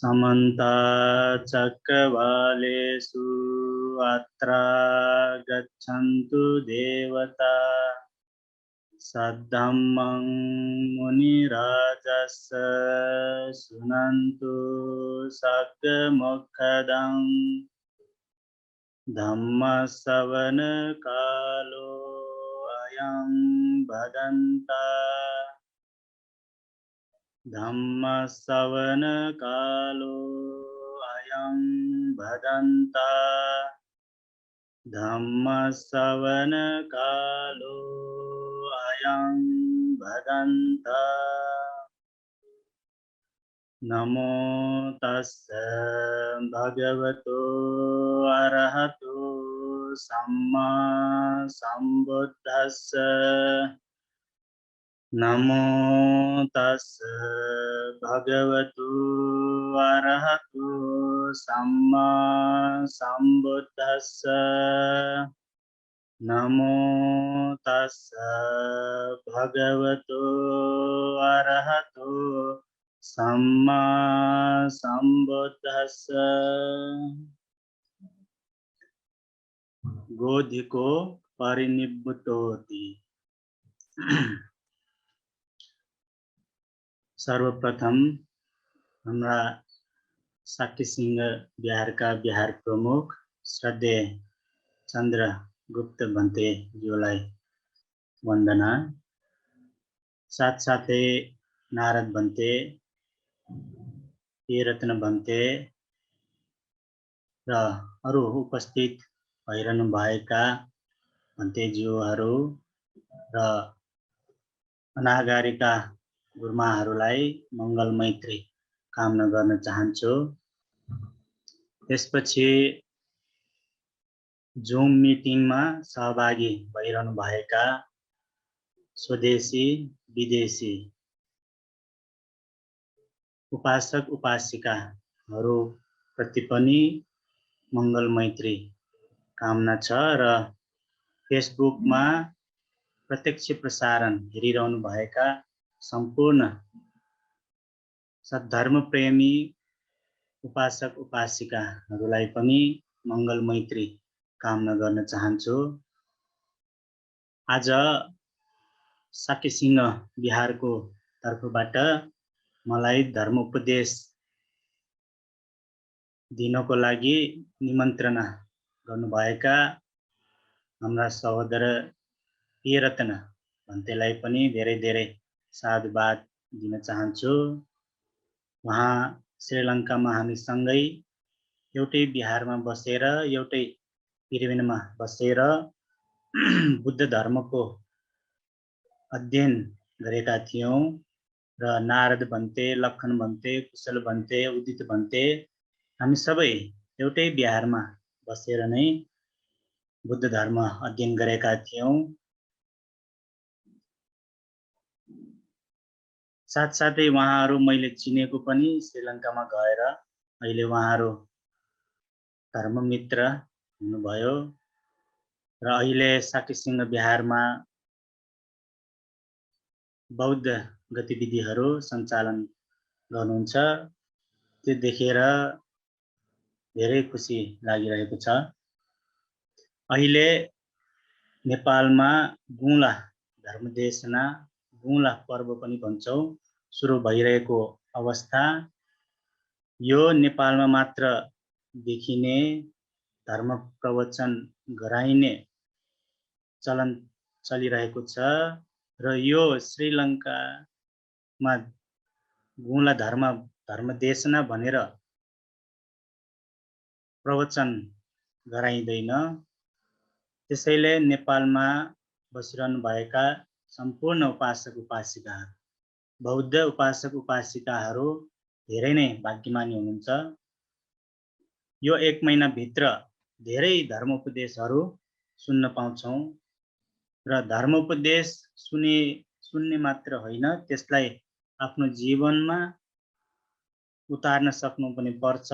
समन्ता चक्रवालेषु अत्र गच्छन्तु देवता सद्धम्मं मुनिराजस्य शृण्वन्तु सद्मुखदं धम्मश्रवणकालो अयं भदन्ता धम्मश्रवणकालो अयं भदन्ता धम्मश्रवणकालो अयं भदन्ता नमो तस्से भगवतो अरहतो सम्मा सम्बुद्धस्से नमो तस्से भगवतो अरहतो सम्मा सम्बुद्धस्से नमो तस्से भगवतो अरहतो सम्मा सम्बुद्धस्से गोधिको परिनिब्बुतोति। सर्वप्रथम हमारा साकी सिंह बिहार का बिहार प्रमुख श्रद्धेय चन्द्रगुप्त भन्ते ज्यूलाई वन्दना। साथसाथै नारद भन्ते, रत्न भन्ते र अरु उपस्थित भइरहनु भएका भन्तेज्यूहरू र अनागारिका गुरुमाहरूलाई मङ्गल मैत्री कामना गर्न चाहन्छु। त्यसपछि जुम मिटिङमा सहभागी भइरहनु भएका स्वदेशी विदेशी उपासक उपासिकाहरू प्रति पनि मङ्गल मैत्री कामना छ र फेसबुकमा प्रत्यक्ष प्रसारण हेरिरहनु भएका सम्पूर्ण सद्धर्म प्रेमी उपासक उपासिकाहरूलाई पनि मङ्गल मैत्री कामना गर्न चाहन्छु। आज साकी सिंह बिहारको तर्फबाट मलाई धर्म उपदेश दिनको लागि निमन्त्रणा गर्नुभएका हाम्रा सहोदर रत्न भन्तेलाई पनि धेरै धेरै साधुवाद दिन चाहन्छु। उहाँ श्रीलङ्कामा हामी सँगै एउटै बिहारमा बसेर एउटै त्रिवेणीमा बसेर बुद्ध धर्मको अध्ययन गरेका थियौं र नारद भन्ते, लखन भन्ते, कुशल भन्ते, उदित भन्ते हामी सबै एउटै बिहारमा बसेर नै बुद्ध धर्म अध्ययन गरेका थियौं। साथसाथै उहाँहरू मैले चिनेको पनि श्रीलङ्कामा गएर अहिले उहाँहरू धर्ममित्र हुनुभयो र अहिले साकी सिंह बिहारमा बौद्ध गतिविधिहरू सञ्चालन गर्नुहुन्छ। त्यो देखेर धेरै खुसी लागिरहेको छ। अहिले नेपालमा गुला धर्मदेशना गुला पर्व पनि भन्छौं सुरु भइरहेको अवस्था। यो नेपालमा मात्र देखिने धर्म प्रवचन गराइने चलन चलिरहेको छ र यो श्रीलङ्कामा गुला धर्मदेशना भनेर प्रवचन गराइँदैन। त्यसैले नेपालमा बसिरहनु भएका सम्पूर्ण उपासक उपासिकाहरू, बौद्ध उपासक उपासिकाहरू धेरै नै भाग्यमानी हुनुहुन्छ। यो एक महिनाभित्र धेरै धर्मोपदेशहरू सुन्न पाउँछौं र धर्मोपदेश सुन्ने मात्र होइन, त्यसलाई आफ्नो जीवनमा उतार्न सक्नु पनि पर्छ।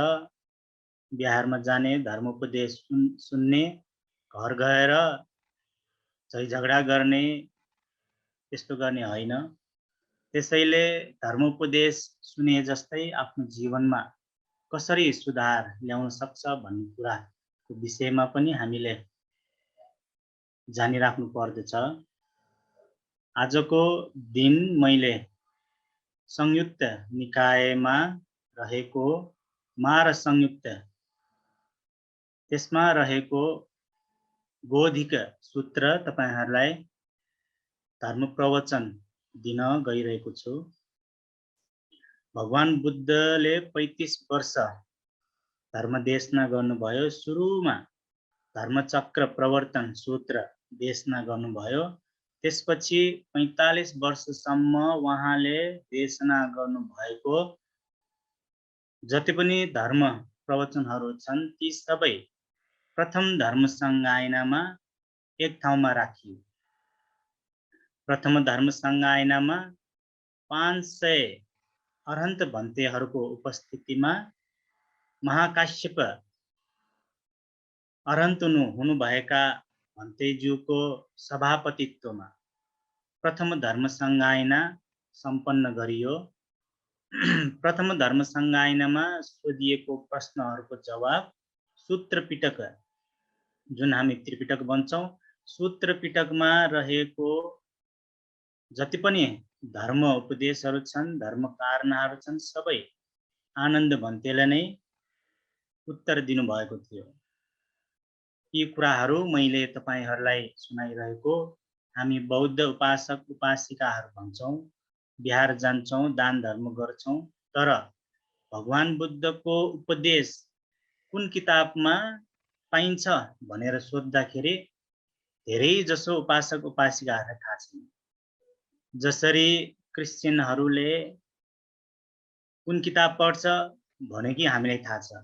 बिहारमा जाने धर्मोपदेश सुन्ने, घर गएर झैझगडा गर्ने त्यस्तो गर्ने होइन। त्यसैले धर्मोपदेश सुने जस्तै आफ्नो जीवनमा कसरी सुधार ल्याउन सक्छ भन्ने कुराको विषयमा पनि हामीले जानिराख्नु पर्दछ। आजको दिन मैले संयुक्त निकायमा रहेको मार संयुक्त त्यसमा रहेको गोधिक सूत्र तपाईहरुलाई धर्म प्रवचन दिन गइरहेको छु। भगवान बुद्धले 35 वर्ष धर्म देशना गर्नुभयो। सुरुमा धर्मचक्र प्रवर्तन सूत्र देशना गर्नुभयो। त्यसपछि 45 वर्षसम्म उहाँले देशना गर्नुभएको जति पनि धर्म प्रवचनहरू छन् ती सबै प्रथम धर्म संगायनामा एक ठाउँमा राखियो। प्रथम धर्म संगायनामा 500 अरहन्त भन्तेहरूको उपस्थितिमा महाकाश्यप अरहन्तनु हुनुभएका भन्तेज्यूको सभापतित्वमा प्रथम धर्म संगायना सम्पन्न गरियो। प्रथम धर्म संगायनामा सोधिएको प्रश्नहरूको जवाब सूत्र पिटक जुन हामी त्रिपिटक भन्छौं, सूत्र पिटकमा रहेको जति पनि धर्म उपदेशहरू छन्, धर्म कारणाहरू छन्, सबै आनन्द भन्तेले नै उत्तर दिनुभएको थियो। यी कुराहरू मैले तपाईहरुलाई सुनाइरहेको। हामी बौद्ध उपासक उपासिकाहरू भन्छौं, बिहार जान्छौं, दान धर्म गर्छौं, तर भगवान बुद्धको उपदेश कुन किताबमा पाइन्छ भनेर सोध्दाखेरि धेरै जसो उपासक उपासिकाहरूलाई थाहा छैन। जसरी क्रिश्चियनहरूले कुन किताब पढ्छ भनेकी हामीलाई थाहा छ।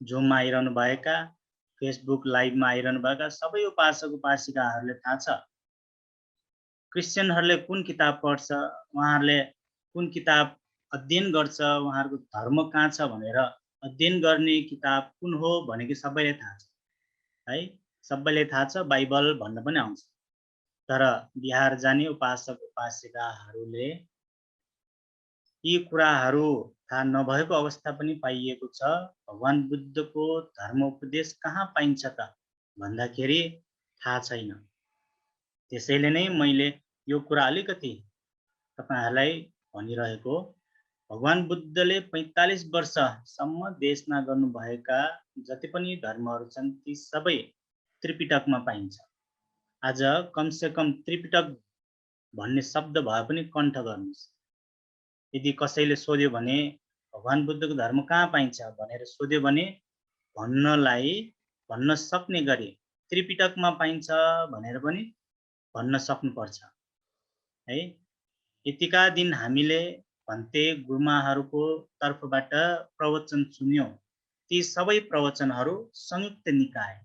जुममा आइरहनु भएका, फेसबुक लाइभमा आइरहनु भएका सबै उपासक उपासिकाहरूले थाहा छ क्रिश्चियनहरूले कुन किताब पढ्छ, उहाँहरूले कुन किताब अध्ययन गर्छ, उहाँहरूको धर्म कहाँ छ भनेर अध्ययन गर्ने किताब कुन हो भनेको सबैलाई थाहा छ है। सबैलाई थाहा छ, बाइबल भन्न पनि आउँछ। तर बिहार जाने उपासक उपासिकाहरूले यी कुराहरू थाहा नभएको अवस्था पनि पाइएको छ। भगवान बुद्धको धर्म उपदेश कहाँ पाइन्छ त भन्दाखेरि थाहा छैन। त्यसैले नै मैले यो कुरा अलिकति तपाईहरुलाई भनिरहेको। भगवान बुद्धले 45 वर्षसम्म देशना गर्नुभएका जति पनि धर्महरू छन् ती सबै त्रिपिटकमा पाइन्छ। आज कमसे कम त्रिपिटक भन्ने शब्द भए पनि कण्ठ गर्नुस्। यदि कसैले सोध्यो भने भगवान बुद्धको धर्म कहाँ पाइन्छ भनेर सोध्यो भने भन्न सक्ने गरी त्रिपिटकमा पाइन्छ भनेर पनि भन्न सक्नुपर्छ है। यतिका दिन हामीले भन्ते गुरुमाहरूको तर्फबाट प्रवचन सुन्यौं। ती सबै प्रवचनहरू संयुक्त निकाय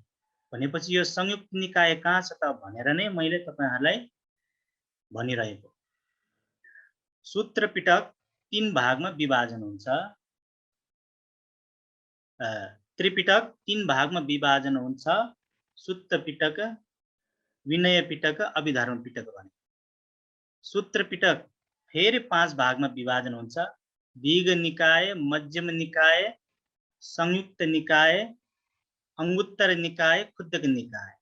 भनेपछि यो संयुक्त निकाय कहाँ छ त भनेर नै मैले तपाईहरुलाई भनिरहेको। सूत्र पिटक 3 भागमा विभाजन हुन्छ। त्रिपिटक 3 भागमा विभाजन हुन्छ। सूत्र पिटक, विनय पिटक, अभिधर्म पिटक भने। सूत्र पिटक फेरि 5 भागमा विभाजन हुन्छ। दीघ निकाय, मध्यम निकाय, संयुक्त निकाय, अंगुत्तर निकाय, खुद्दक निकाय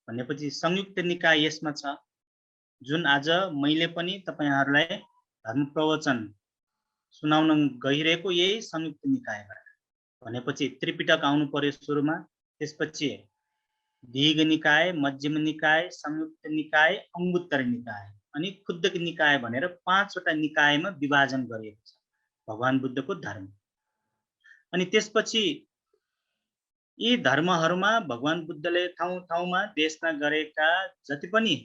भनेपछि संयुक्त निकाय यसमा छ। जुन आज मैले पनि तपाईहरुलाई धर्म प्रवचन सुनाउन गइरहेको यही संयुक्त निकायबाट। भनेपछि त्रिपिटक आउनु पर्यो सुरुमा, त्यसपछि दीघ निकाय, मध्यम निकाय, संयुक्त निकाय, अंगुत्तर निकाय अनि खुद्दक निकाय भनेर 5 वटा निकायमा विभाजन गरिएको छ भगवान बुद्धको धर्म। अनि त्यसपछि यी धर्महरुमा भगवान बुद्धले ठाउँ ठाउँमा देशना गरेका जति पनि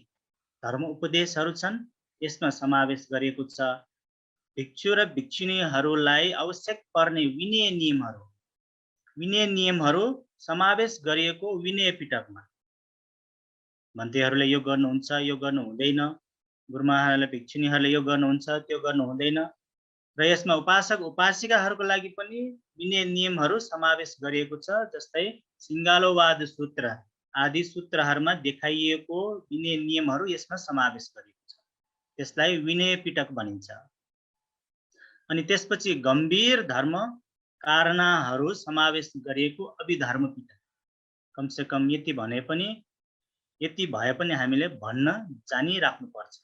धर्म उपदेशहरू छन् यसमा समावेश गरिएको छ। भिक्षु र भिक्षुणीहरूलाई आवश्यक पर्ने विनय नियमहरू समावेश गरिएको विनय पिटकमा। भन्तेहरूले यो गर्नुहुन्छ, यो गर्नु हुँदैन, गुरुमाहरूले भिक्षुणीहरूले यो गर्नुहुन्छ, त्यो गर्नु हुँदैन र यसमा उपासक उपासिकाहरूको लागि पनि विनय नियमहरू समावेश गरिएको छ। जस्तै सिंगालोवाद सूत्र आदि सूत्रहरूमा देखाइएको विनय नियमहरू यसमा समावेश गरिएको छ। त्यसलाई विनय पिटक भनिन्छ। अनि त्यसपछि गम्भीर धर्म कारणाहरू समावेश गरिएको अभिधर्म पिटक। कमसे कम यति भने पनि यति भए पनि हामीले भन्न जानिराख्नुपर्छ।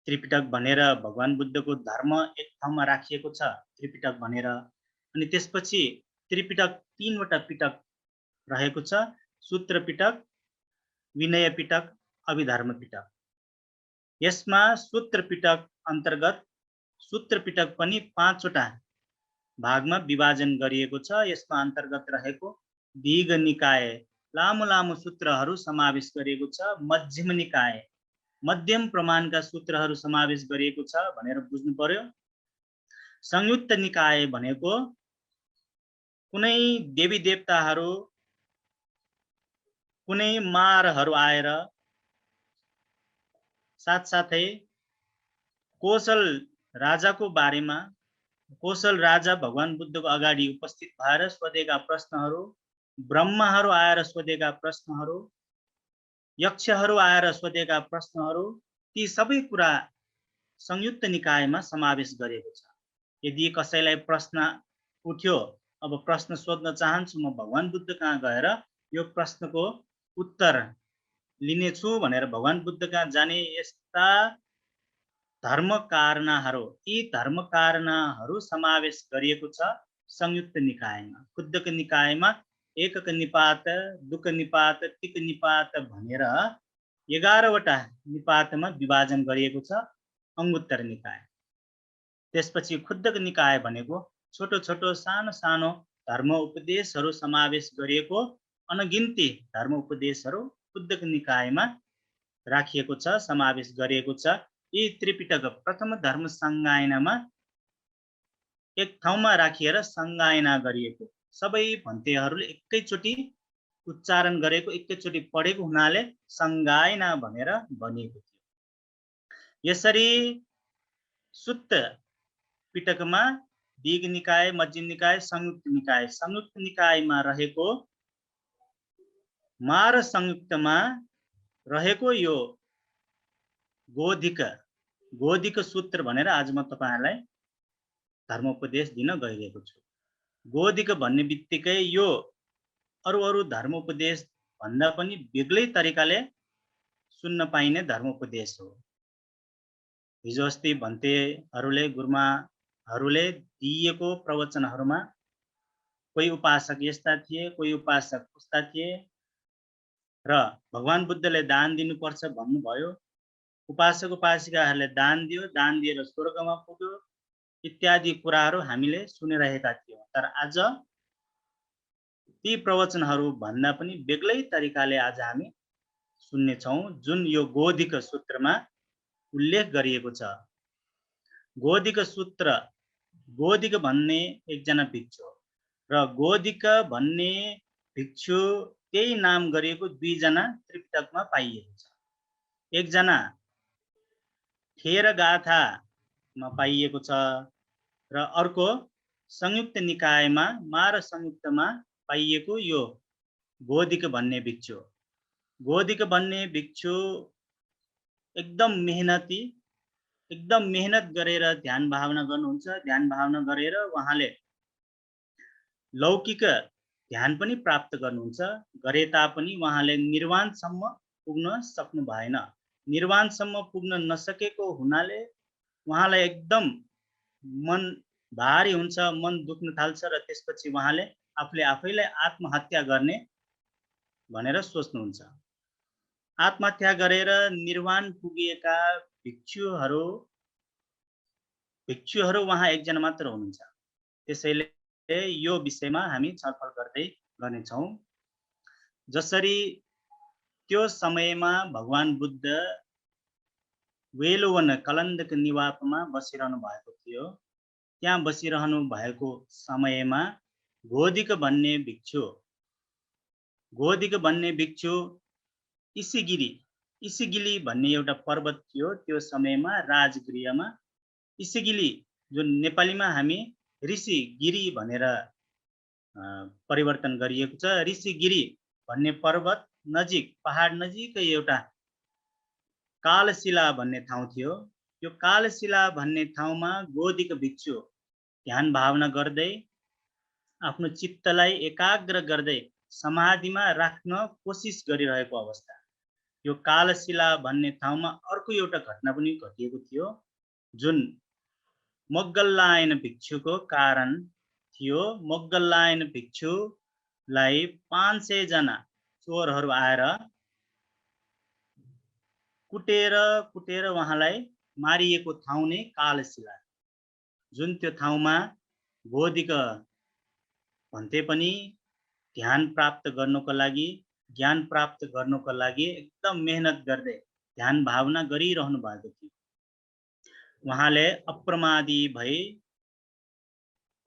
त्रिपिटक भनेर भगवान बुद्धको धर्म एक ठाउँमा राखिएको छ, त्रिपिटक भनेर। अनि त्यसपछि त्रिपिटक 3 वटा पिटक रहेको छ, सूत्र पिटक, विनय पिटक, अभिधर्म पिटक। यसमा सूत्र पिटक अन्तर्गत सूत्र पिटक पनि 5 वटा भागमा विभाजन गरिएको छ। यसमा अन्तर्गत रहेको दीघ निकाय, लामो लामो सूत्रहरू समावेश गरिएको छ। मध्यम निकाय, मध्यम प्रमाणका सूत्रहरू समावेश गरिएको छ भनेर बुझ्नु पर्यो। संयुक्त निकाय भनेको कुनै देवी देवताहरू, कुनै मारहरू आएर साथसाथै कौशल राजाको बारेमा, कौशल राजा भगवान बुद्धको अगाडि उपस्थित भएर सोधेका प्रश्नहरू, ब्रह्माहरू आएर सोधेका प्रश्नहरू, यक्षहरू आएर सोधेका प्रश्नहरू, ती सबै कुरा संयुक्त निकायमा समावेश गरिएको छ। यदि कसैलाई प्रश्न उठ्यो, अब प्रश्न सोध्न चाहन्छु, म भगवान बुद्ध कहाँ गएर यो प्रश्नको उत्तर लिनेछु भनेर भगवान बुद्ध कहाँ जाने, यस्ता धर्म कारणाहरू, यी धर्म कारणाहरू समावेश गरिएको छ संयुक्त निकायमा। खुद्दक निकायमा एकक निपात, दुक निपात, तिक निपात भनेर 11 वटा निपातमा विभाजन गरिएको छ अंगुत्तर निकाय। त्यसपछि खुद्दक निकाय भनेको छोटो छोटो सानो सानो धर्म उपदेशहरू समावेश गरिएको अनगिन्ती धर्म उपदेशहरू खुद्दक निकायमा राखिएको छ, समावेश गरिएको छ। यी त्रिपिटक प्रथम धर्म संगायनामा एक ठाउँमा राखिएर संगायना गरिएको, सबै भन्तेहरूले एकैचोटि उच्चारण गरेको, एकैचोटि पढेको हुनाले संगायना भनेर भनिएको थियो। यसरी सुत्त पिटकमा दीघ निकाय, मध्यम निकाय, संयुक्त निकाय, संयुक्त निकायमा रहेको मार संयुक्तमा रहेको यो गोधिक सूत्र भनेर आज म तपाईहरुलाई धर्मोपदेश दिन गइरहेको छु। गोधिक भन्ने बित्तिकै यो अरु धर्मोपदेश भन्दा पनि बेग्लै तरिकाले सुन्न पाइने धर्मोपदेश हो। हिजो अस्ति भन्तेहरूले, गुरुमाहरूले दिएको प्रवचनहरूमा कोही उपासक यस्ता थिए, कोही उपासक उस्ता थिए र भगवान बुद्धले दान दिनुपर्छ भन्नुभयो। उपासक उपासिकाहरूले दान दियो, दान दिएर स्वर्गमा पुग्यो इत्यादि कुराहरू हामीले सुनिरहेका थियौं। तर आज ती प्रवचनहरू भन्दा पनि बेग्लै तरिकाले आज हामी सुन्ने छौं, जुन यो गोधिक सूत्रमा उल्लेख गरिएको छ। गोधिक सूत्र, गोधिक भन्ने एकजना भिक्षु हो र गोधिक भन्ने भिक्षु त्यही नाम गरिएको 2 जना त्रिपिटकमा पाइएको छ। एकजना थेरगाथामा पाइएको छ र अर्को संयुक्त निकायमा, मार संयुक्तमा पाइएको यो गोधिक भन्ने भिक्षु। गोधिक भन्ने भिक्षु एकदम मेहनती, एकदम मेहनत गरेर ध्यान भावना गर्नुहुन्छ। ध्यान भावना गरेर उहाँले लौकिक ध्यान पनि प्राप्त गर्नुहुन्छ, गरे तापनि उहाँले निर्वाणसम्म पुग्न सक्नु भएन। निर्वाणसम्म पुग्न नसकेको हुनाले उहाँलाई एकदम मन भारी हुन्छ, मन दुख्न थाल्छ र त्यसपछि उहाँले आफूले आफैलाई आत्महत्या गर्ने भनेर सोच्नुहुन्छ। आत्महत्या गरेर निर्वाण पुगेका भिक्षुहरू उहाँ एकजना मात्र हुनुहुन्छ। त्यसैले यो विषयमा हामी छलफल गर्नेछौं। जसरी त्यो समयमा भगवान बुद्ध वेलुवन कलन्दक निवापमा बसिरहनु भएको थियो। त्यहाँ बसिरहनु भएको समयमा गोधिक भन्ने भिक्षु इसिगिली भन्ने एउटा पर्वत थियो त्यो समयमा राजगृहमा। इसिगिली जुन नेपालीमा हामी ऋषिगिरी भनेर परिवर्तन गरिएको छ। ऋषिगिरी भन्ने पर्वत नजिक, पहाड नजिकै एउटा कालशिला भन्ने ठाउँ थियो। यो कालशिला भन्ने ठाउँमा गोधिक भिक्षु ध्यान भावना गर्दै आफ्नो चित्तलाई एकाग्र गर्दै समाधिमा राख्न कोसिस गरिरहेको अवस्था। यो कालशिला भन्ने ठाउँमा अर्को एउटा घटना पनि घटिएको थियो, जुन मोग्गल्लायन भिक्षुको कारण थियो। मोग्गल्लायन भिक्षुलाई 500 जना चोरहरू आएर कुटेर उहाँलाई मारिएको ठाउँ नै कालशिला, जुन त्यो ठाउँमा बौद्धिक भन्थे पनि ध्यान प्राप्त गर्नको लागि, ज्ञान प्राप्त गर्नको लागि एकदम मेहनत गर्दै ध्यान भावना गरिरहनु भएको थियो। उहाँले अप्रमादी भई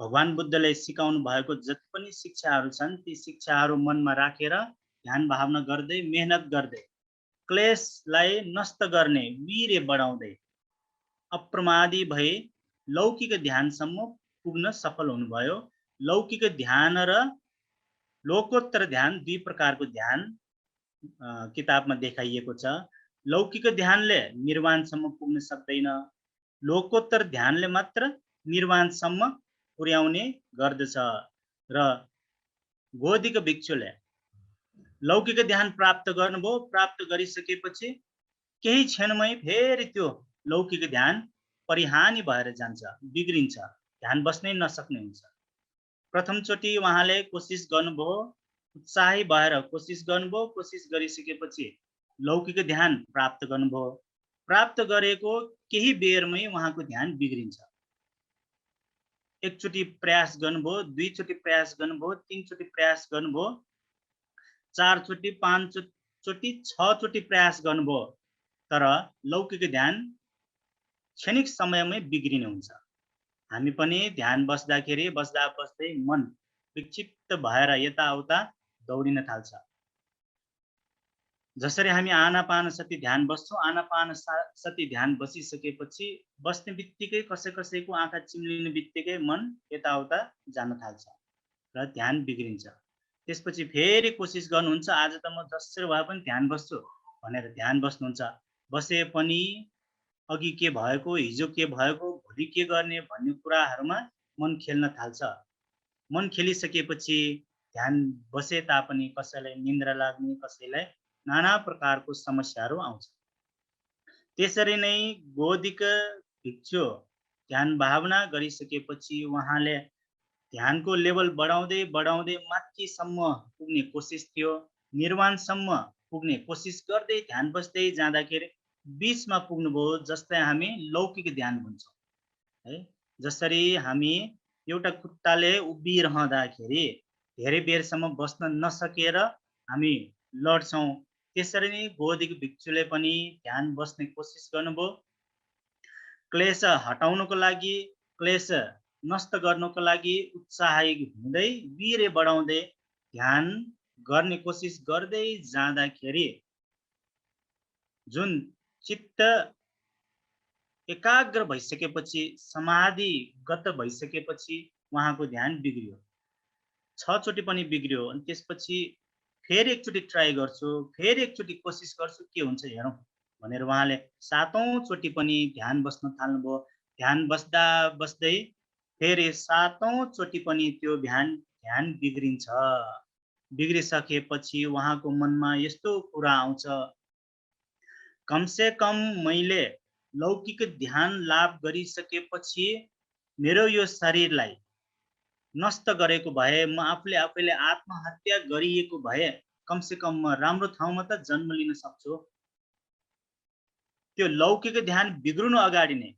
भगवान बुद्धले सिकाउनु भएको जति पनि शिक्षाहरू छन्, ती शिक्षाहरू मनमा राखेर ध्यान भावना गर्दै मेहनत गर्दै क्लेशलाई नष्ट गर्ने वीर्य बढाउँदै अप्रमादी भई लौकिक ध्यानसम्म पुग्न सफल हुनुभयो। लौकिक ध्यान र लोकोत्तर ध्यान दुई प्रकारको ध्यान किताबमा देखाइएको छ। लौकिक ध्यानले निर्वाणसम्म पुग्न सक्दैन, लोकोत्तर ध्यानले मात्र निर्वाणसम्म पुर्याउने गर्दछ। र बौद्धिक भिक्षुले लौकिक ध्यान प्राप्त गर्नुभयो, प्राप्त गरिसकेपछि केही क्षणमै फेरि त्यो लौकिक ध्यान परिहानि भएर जान्छ, बिग्रिन्छ, ध्यान बस्नै नसक्ने हुन्छ। प्रथमचोटि उहाँले कोसिस गर्नुभयो, उत्साही भएर कोसिस गर्नुभयो, कोसिस गरिसकेपछि लौकिक ध्यान प्राप्त गर्नुभयो। प्राप्त गरेको केही बेरमै उहाँको ध्यान बिग्रिन्छ। एकचोटि प्रयास गर्नुभयो, दुईचोटि प्रयास गर्नुभयो, तीनचोटि प्रयास गर्नुभयो, चारचोटि, पाँचचोटि, छचोटि प्रयास गर्नुभयो, तर लौकिक ध्यान क्षणिक समयमै बिग्रिने हुन्छ। हामी पनि ध्यान बस्दाखेरि बस्दा बस्दै मन विक्षिप्त भएर यताउता दौडिन थाल्छ। जसरी हामी आनापानसति ध्यान बस्छौँ, आनापानसति ध्यान बसिसकेपछि बस्ने बित्तिकै कसैको आँखा चिम्लिने बित्तिकै मन यताउता जान थाल्छ र ध्यान बिग्रिन्छ। त्यसपछि फेरि कोसिस गर्नुहुन्छ, आज त म जसरी भए पनि ध्यान बस्छु भनेर ध्यान बस्नुहुन्छ। बसे पनि अघि के भएको, हिजो के भएको, भोलि के गर्ने भन्ने कुराहरूमा मन खेल्न थाल्छ। मन खेलिसकेपछि ध्यान बसे तापनि कसैलाई निन्द्रा लाग्ने, कसैलाई नाना प्रकारको समस्याहरू आउँछ। त्यसरी नै बौद्धिक भिक्षु ध्यान भावना गरिसकेपछि उहाँले ध्यानको लेभल बढाउँदै बढाउँदै माथिसम्म पुग्ने कोसिस थियो, निर्वाणसम्म पुग्ने कोसिस गर्दै ध्यान बस्दै जाँदाखेरि बीचमा पुग्नुभयो, जसलाई हामी लौकिक ध्यान भन्छौँ है। जसरी हामी एउटा खुट्टाले उभिरहँदाखेरि धेरै बेरसम्म बस्न नसकेर हामी लड्छौँ, त्यसरी नै बौद्धिक भिक्षुले पनि ध्यान बस्ने कोसिस गर्नुभयो। क्लेश हटाउनको लागि, क्लेश नष्ट गर्नको लागि उत्साही हुँदै वीर्य बढाउँदै ध्यान गर्ने कोसिस गर्दै जाँदाखेरि जुन चित्त एकाग्र भइसकेपछि, समाधिगत भइसकेपछि उहाँको ध्यान बिग्रियो, 6 चोटि पनि बिग्रियो। अनि त्यसपछि फेरि एकचोटि ट्राई गर्छु, फेरि एकचोटि कोसिस गर्छु, के हुन्छ हेरौँ भनेर उहाँले 7औं चोटि पनि ध्यान बस्न थाल्नुभयो। ध्यान बस्दा बस्दै फेरि 7औं चोटि पनि त्यो ध्यान बिग्रिन्छ। बिग्रिसकेपछि उहाँको मनमा यस्तो कुरा आउँछ, कमसे कम मैले लौकिक ध्यान लाभ गरिसकेपछि मेरो यो शरीरलाई नष्ट गरेको भए, म आफैले आत्महत्या गरिएको भए कमसे कम म राम्रो ठाउँमा त जन्म लिन सक्छु। त्यो लौकिक ध्यान बिग्रुनु अगाडि नै,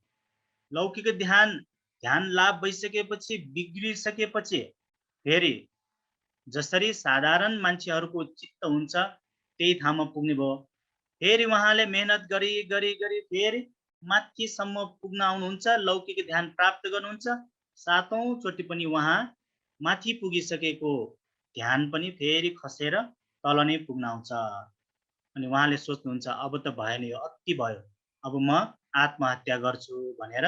लौकिक ध्यान लाभ भइसकेपछि बिग्रिसकेपछि फेरि जसरी साधारण मान्छेहरूको चित्त हुन्छ त्यही ठाउँमा पुग्ने भयो। फेरि उहाँले मेहनत गरी फेरि माथिसम्म पुग्न आउनुहुन्छ, लौकिक ध्यान प्राप्त गर्नुहुन्छ। 7औं चोटि पनि उहाँ माथि पुगिसकेको ध्यान पनि फेरि खसेर तल नै पुग्न आउँछ। अनि उहाँले सोच्नुहुन्छ, अब त भएन, यो अति भयो, अब म आत्महत्या गर्छु भनेर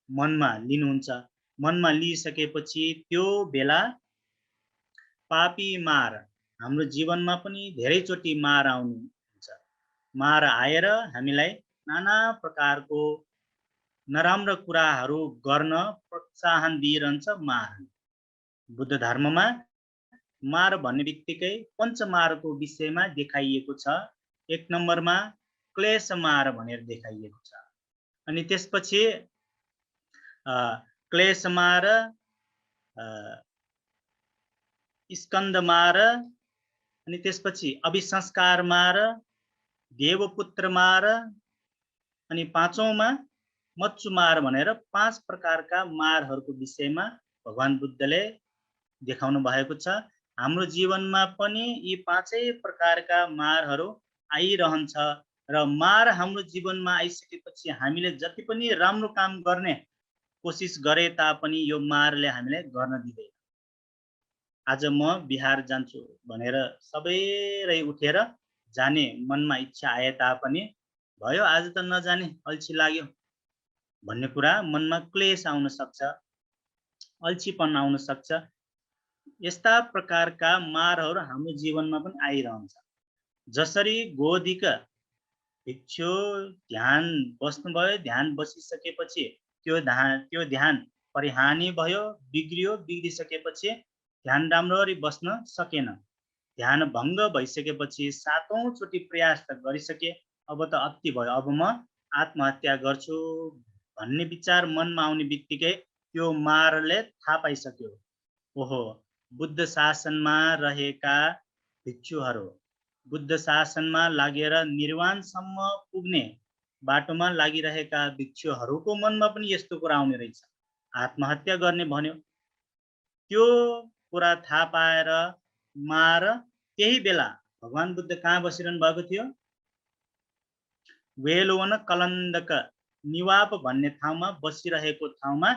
मनमा लिनुहुन्छ। मनमा लिइसकेपछि त्यो बेला पापी मार, हाम्रो जीवनमा पनि धेरैचोटि मार आउनुहुन्छ। मार आएर हामीलाई नाना प्रकारको नराम्रो कुराहरू गर्न प्रोत्साहन दिइरहन्छ मार। बुद्ध धर्ममा मार भन्ने बित्तिकै पञ्चमारको विषयमा देखाइएको छ। 1 नम्बरमा क्लेश मार भनेर देखाइएको छ। अनि त्यसपछि क्लेश मार, स्कन्द मार, अनि त्यसपछि अभिसंस्कार मार, देवपुत्र मार, अनि 5औंमा मच्चु मार भनेर 5 प्रकारका मारहरूको विषयमा भगवान बुद्धले देखाउनु भएको छ। हाम्रो जीवनमा पनि यी 5 प्रकारका मारहरू आइरहन्छ र मार हाम्रो जीवनमा आइसकेपछि हामीले जति पनि राम्रो काम गर्ने कोसिस गरे तापनि यो मारले हामीले गर्न दिँदैन। आज म बिहार जान्छु भनेर सबैले उठेर जाने मनमा इच्छा आए तापनि भयो आज त नजाने अल्छी लाग्यो भन्ने कुरा मनमा क्लेश आउन सक्छ, अल्छीपन आउन सक्छ। यस्ता प्रकारका मारहरू हाम्रो जीवनमा पनि आइरहन्छ। जसरी गोधिक भिक्षु ध्यान बस्नुभयो, ध्यान बसिसकेपछि त्यो ध्यान परिहानि भयो, बिग्रियो, बिग्रिसकेपछि ध्यान राम्ररी बस्न सकेन। ध्यान भङ्ग भइसकेपछि 7औं चोटि प्रयास त गरिसके, अब त अति भयो, अब म आत्महत्या गर्छु भन्ने विचार मनमा आउने बित्तिकै त्यो मारले थाहा पाइसक्यो। ओहो, बुद्ध शासनमा रहेका भिक्षुहरू, बुद्ध शासनमा लागेर निर्वाणसम्म पुग्ने बाटोमा लागिरहेका भिक्षुहरूको मनमा पनि यस्तो कुरा आउने रहेछ, आत्महत्या गर्ने भन्यो। त्यो कुरा थाहा पाएर मार त्यही बेला भगवान बुद्ध कहाँ बसिरहनु भएको थियो? वेलवन कलन्दक निवाप भन्ने ठाउँमा बसिरहेको ठाउँमा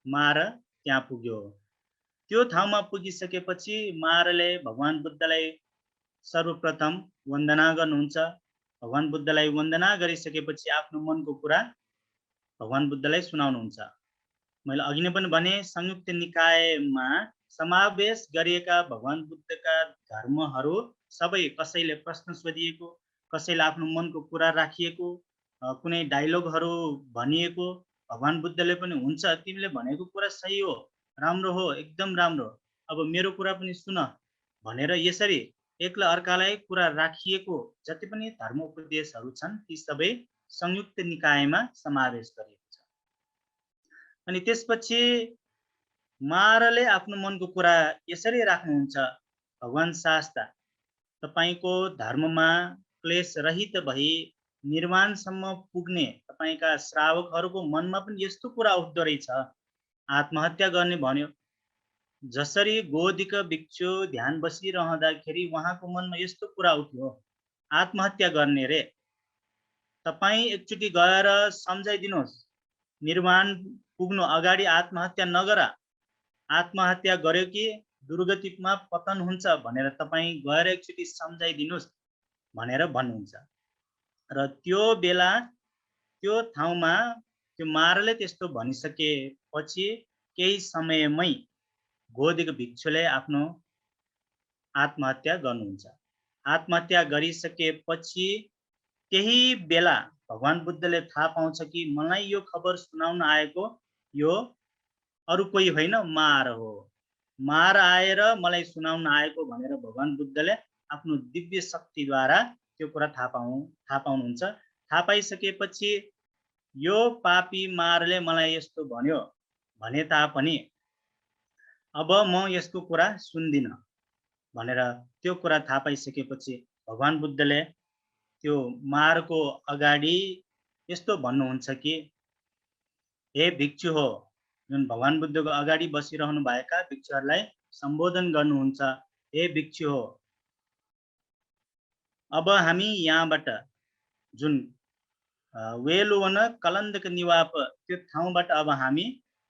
मार त्यहाँ पुग्यो। त्यो ठाउँमा पुगिसकेपछि मारले भगवान बुद्धलाई सर्वप्रथम वन्दना गर्नुहुन्छ। भगवान बुद्धलाई वन्दना गरिसकेपछि आफ्नो मनको कुरा भगवान बुद्धलाई सुनाउनुहुन्छ। मैले अघि नै पनि भने संयुक्त निकायमा समावेश गरिएका भगवान बुद्धका धर्महरू सबै कसैले प्रश्न सोधिएको, कसैले आफ्नो मनको कुरा राखिएको, कुनै डायलगहरू भनिएको, भगवान बुद्धले पनि हुन्छ तिमीले भनेको कुरा सही हो, राम्रो हो, एकदम राम्रो, अब मेरो कुरा पनि सुन भनेर यसरी एकला अर्कालाई कुरा राखिएको जति पनि धर्म उपदेशहरू छन् ती सबै संयुक्त निकायमा समावेश गरिएको छ। अनि त्यसपछि मारले आफ्नो मनको कुरा यसरी राख्नुहुन्छ, भगवान शास्ता तपाईको धर्ममा क्लेश रहित भई निर्वाणसम्म पुग्ने तपाईका श्रावकहरूको मनमा पनि यस्तो कुरा उठ्दो रहेछ, आत्महत्या गर्ने भन्यो। जसरी गोधिक भिक्षु ध्यान बसिरहँदाखेरि उहाँको मनमा यस्तो कुरा उठ्यो, आत्महत्या गर्ने रे। तपाईं एकचोटि गएर सम्झाइदिनुहोस्, निर्वाण पुग्नु अगाडि आत्महत्या नगर, आत्महत्या गर्यो कि दुर्गतिमा पतन हुन्छ भनेर तपाईं गएर एकचोटि सम्झाइदिनुहोस् भनेर भन्नुहुन्छ। र त्यो बेला त्यो ठाउँमा त्यो मारले त्यस्तो भनिसकेपछि केही समयमै गोधिक भिक्षुले आफ्नो आत्महत्या गर्नुहुन्छ। आत्महत्या गरिसकेपछि त्यही बेला भगवान बुद्धले थाहा पाउँछ कि मलाई यो खबर सुनाउन आएको यो अरु कोही होइन, मार हो। मार आएर मलाई सुनाउन आएको भनेर भगवान बुद्धले आफ्नो दिव्य शक्तिद्वारा त्यो कुरा थाहा पाउनुहुन्छ। थाहा पाइसकेपछि यो पापी मारले मलाई यस्तो भन्यो भने तापनि अब म यसको कुरा सुन्दिन भनेर त्यो कुरा थाहा पाइसकेपछि भगवान बुद्धले त्यो मारको अगाडि यस्तो भन्नुहुन्छ कि हे भिक्षु हो, जुन भगवान बुद्धको अगाडि बसिरहनु भएका भिक्षुहरूलाई सम्बोधन गर्नुहुन्छ, हे भिक्षु हो, अब हामी यहाँबाट जुन वेलुवन कलन्दक निवाप त्यो ठाउँबाट अब हामी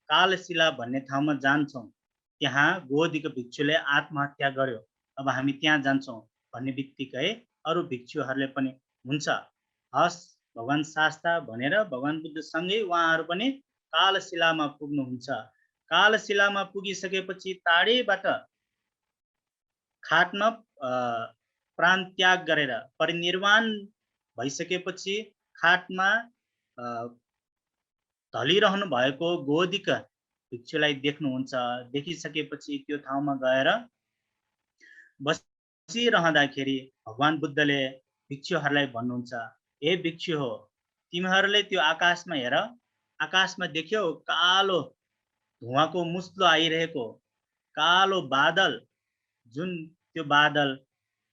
कालशिला भन्ने ठाउँमा जान्छौँ। त्यहाँ गोधिक भिक्षुले आत्महत्या गर्यो, अब हामी त्यहाँ जान्छौँ भन्ने बित्तिकै अरू भिक्षुहरूले पनि हुन्छ, हस् भगवान शास्ता भनेर भगवान बुद्धसँगै उहाँहरू पनि कालशिलामा पुग्नुहुन्छ। कालशिलामा पुगिसकेपछि टाढैबाट खाट्न प्राण त्याग गरेर परिनिर्वाण भइसकेपछि खाटमा ढलिरहनु भएको गोदिक भिक्षुलाई देख्नुहुन्छ। देखिसकेपछि त्यो ठाउँमा गएर बसिरहँदाखेरि भगवान बुद्धले भिक्षुहरूलाई भन्नुहुन्छ, हे भिक्षु हो, तिमीहरूले त्यो आकाशमा हेर, आकाशमा देख्यौ कालो धुवाको मुस्लो आइरहेको, कालो बादल, जुन त्यो बादल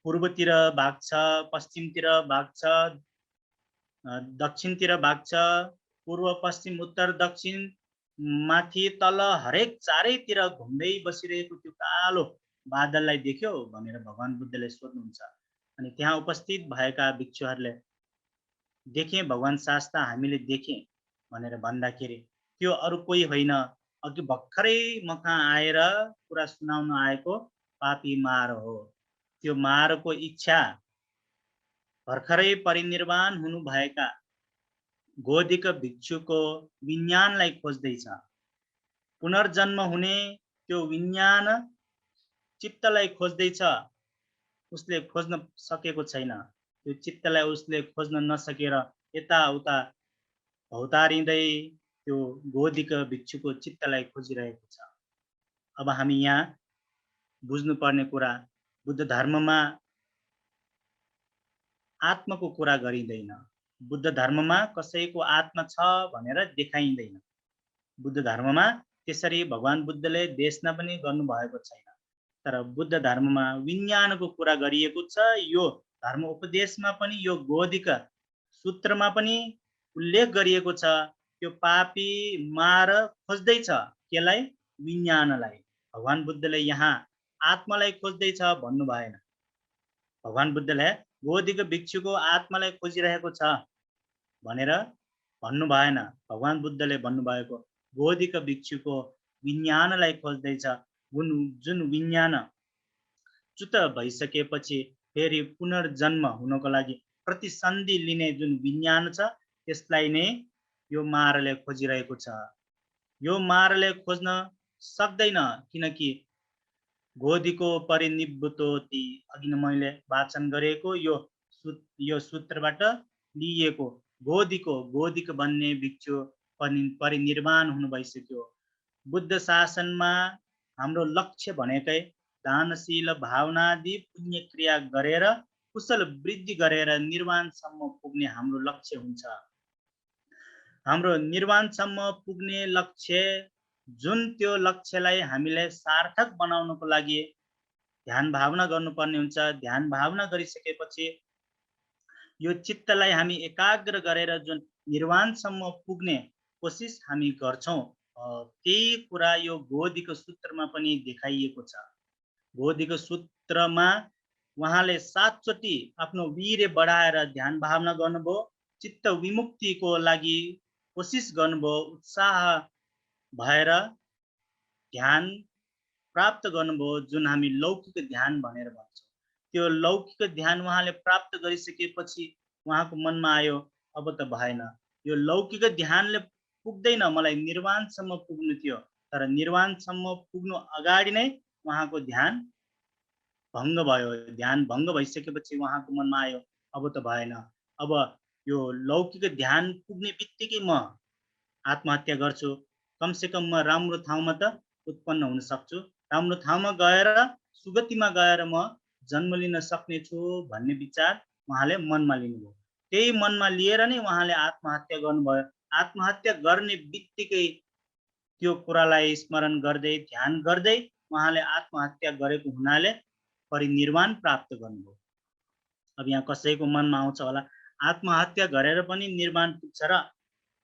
पूर्वतिर भाग्छ, पश्चिमतिर भाग्छ, दक्षिणतिर भाग्छ, पूर्व पश्चिम उत्तर दक्षिण माथि तल हरेक चारैतिर घुम्दै बसिरहेको त्यो कालो बादललाई देख्यौ भनेर भगवान बुद्धले सोध्नुहुन्छ। अनि त्यहाँ उपस्थित भएका भिक्षुहरूले देखे भगवान शास्ता हामीले देखे भनेर भन्दाखेरि त्यो अरू कोही होइन, अघि भर्खरै मका आएर कुरा सुनाउन आएको पापी मार हो। त्यो मारको इच्छा भर्खरै परिनिर्वाण हुनुभएका गोदिक भिक्षुको विज्ञानलाई खोज्दैछ। पुनर्जन्म हुने त्यो विज्ञान चित्तलाई खोज्दैछ, उसले खोज्न सकेको छैन। त्यो चित्तलाई उसले खोज्न नसकेर यताउता भौतारिँदै त्यो गोदिक भिक्षुको चित्तलाई खोजिरहेको छ। अब हामी यहाँ बुझ्नुपर्ने कुरा, बुद्ध धर्ममा आत्माको कुरा गरिँदैन। बुद्ध धर्ममा कसैको आत्मा छ भनेर देखाइँदैन। बुद्ध धर्ममा त्यसरी भगवान बुद्धले देशना पनि गर्नुभएको छैन। तर बुद्ध धर्ममा विज्ञानको कुरा गरिएको छ। यो धर्म उपदेशमा पनि, यो गोदिक सूत्रमा पनि उल्लेख गरिएको छ। त्यो पापी मार खोज्दैछ केलाई? विज्ञानलाई। भगवान बुद्धले यहाँ आत्मालाई खोज्दैछ भन्नु भएन। भगवान बुद्धले गोदिक भिक्षुको आत्मालाई खोजिरहेको छ भनेर भन्नु भएन। भगवान बुद्धले भन्नुभएको गोदिक भिक्षुको विज्ञानलाई खोज्दैछ, जुन विज्ञान च्युत भइसकेपछि फेरि पुनर्जन्म हुनको लागि प्रतिसन्धि लिने जुन विज्ञान छ, त्यसलाई नै यो मारले खोजिरहेको छ। यो मारले खोज्न सक्दैन, किनकि गोदिको परिनिब्बुतोति, अघि नै मैले वाचन गरेको यो सूत्रबाट लिएको गोदिक भन्ने भिक्षु परिनिर्वाण हुनु भइसक्यो। बुद्ध शासनमा हाम्रो लक्ष्य भनेकै दानशील भावनादि पुण्य क्रिया गरेर कुशल वृद्धि गरेर निर्वाणसम्म पुग्ने हाम्रो लक्ष्य हुन्छ। हाम्रो निर्वाणसम्म पुग्ने लक्ष्य, जुन त्यो लक्ष्यलाई हामीले सार्थक बनाउनको लागि ध्यान भावना गर्नुपर्ने हुन्छ। ध्यान भावना गरिसकेपछि यो चित्तलाई हामी एकाग्र गरेर जुन निर्वाणसम्म पुग्ने कोसिस हामी गर्छौं, त्यही कुरा यो गोदिक सूत्रमा पनि देखाइएको छ। गोदिक सूत्रमा उहाँले 7 चोटि आफ्नो वीर्य बढाएर ध्यान भावना गर्नुभयो, चित्त विमुक्तिको लागि कोसिस गर्नुभयो, उत्साह भएर ध्यान प्राप्त गर्नुभयो, जुन हामी लौकिक ध्यान भनेर भन्छौँ। त्यो लौकिक ध्यान उहाँले प्राप्त गरिसकेपछि उहाँको मनमा आयो, अब त भएन, यो लौकिक ध्यानले पुग्दैन, मलाई निर्वाणसम्म पुग्नु थियो। तर निर्वाणसम्म पुग्नु अगाडि नै उहाँको ध्यान भङ्ग भयो। ध्यान भङ्ग भइसकेपछि उहाँको मनमा आयो, अब त भएन, अब यो लौकिक ध्यान पुग्ने बित्तिकै म आत्महत्या गर्छु, कमसेकम म राम्रो ठाउँमा त उत्पन्न हुन सक्छु, राम्रो ठाउँमा गएर सुगतिमा गएर म जन्म लिन सक्ने छु भन्ने विचार उहाँले मनमा लिनुभयो। त्यही मनमा लिएर नै उहाँले आत्महत्या गर्नुभयो। आत्महत्या गर्ने बित्तिकै त्यो कुरालाई स्मरण गर्दै ध्यान गर्दै उहाँले आत्महत्या गरेको हुनाले परिनिर्वाण प्राप्त गर्नुभयो। अब यहाँ कसैको मनमा आउँछ होला, आत्महत्या गरेर पनि निर्वाण पुग्छ र